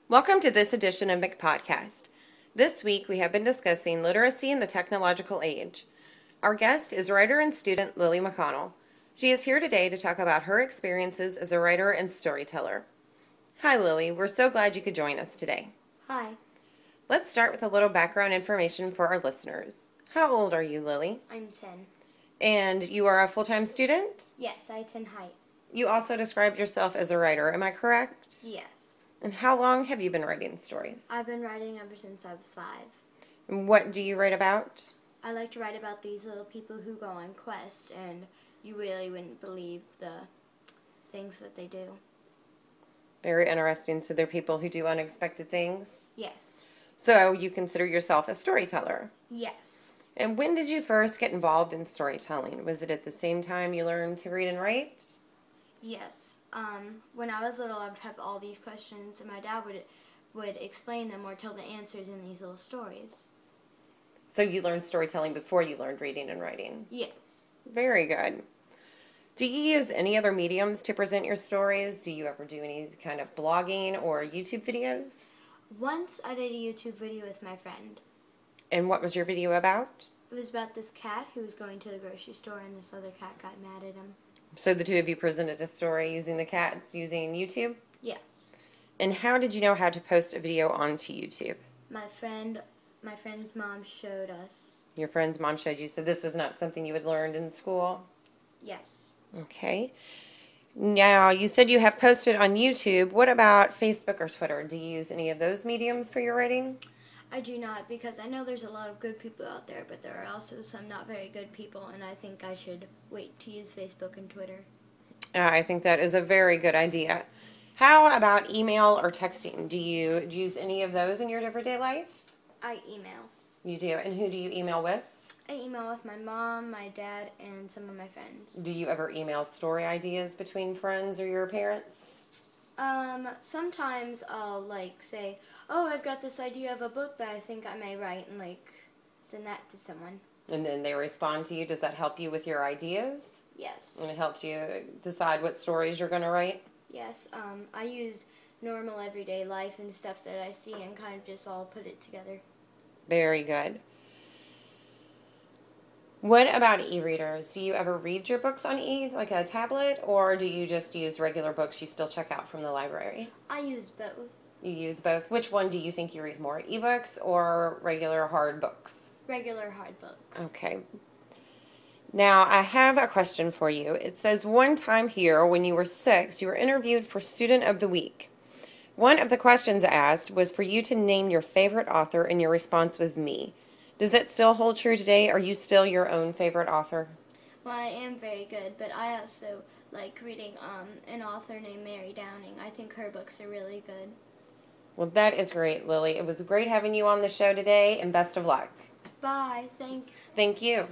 Welcome to this edition of McPodcast. This week we have been discussing literacy in the technological age. Our guest is writer and student Lily McConnell. She is here today to talk about her experiences as a writer and storyteller. Hi Lily, we're so glad you could join us today. Hi, Let's start with a little background information for our listeners. How old are you, Lily? I'm 10. And you are a full-time student? Yes, I attend Height. You also described yourself as a writer, am I correct? Yes. And how long have you been writing stories? I've been writing ever since I was 5. And what do you write about? I like to write about these little people who go on quests, and you really wouldn't believe the things that they do. Very interesting. So they're people who do unexpected things? Yes. So you consider yourself a storyteller. Yes. And when did you first get involved in storytelling? Was it at the same time you learned to read and write? Yes. When I was little, I would have all these questions, and my dad would explain them or tell the answers in these little stories. So you learned storytelling before you learned reading and writing? Yes. Very good. Do you use any other mediums to present your stories? Do you ever do any kind of blogging or YouTube videos? Once I did a YouTube video with my friend. And what was your video about? It was about this cat who was going to the grocery store, and this other cat got mad at him. So the two of you presented a story using the cats using YouTube? Yes. And how did you know how to post a video onto YouTube? My friend's mom showed us. Your friend's mom showed you, so this was not something you had learned in school? Yes. Okay. Now, you said you have posted on YouTube. What about Facebook or Twitter? Do you use any of those mediums for your writing? I do not, because I know there's a lot of good people out there, but there are also some not very good people, and I think I should wait to use Facebook and Twitter. I think that is a very good idea. How about email or texting? Do you use any of those in your everyday life? I email. You do. And who do you email with? I email with my mom, my dad, and some of my friends. Do you ever email story ideas between friends or your parents? Sometimes I'll, say, oh, I've got this idea of a book that I think I may write, and, send that to someone. And then they respond to you. Does that help you with your ideas? Yes. And it helps you decide what stories you're going to write? Yes, I use normal everyday life and stuff that I see and kind of just all put it together. Very good. What about e-readers? Do you ever read your books on like a tablet, or do you just use regular books you still check out from the library? I use both. You use both. Which one do you think you read more, ebooks or regular hard books? Regular hard books. Okay. Now, I have a question for you. It says, one time here, when you were 6, you were interviewed for Student of the Week. One of the questions asked was for you to name your favorite author, and your response was me. Does that still hold true today? Are you still your own favorite author? Well, I am very good, but I also like reading an author named Mary Downing. I think her books are really good. Well, that is great, Lily. It was great having you on the show today, and best of luck. Bye. Thanks. Thank you.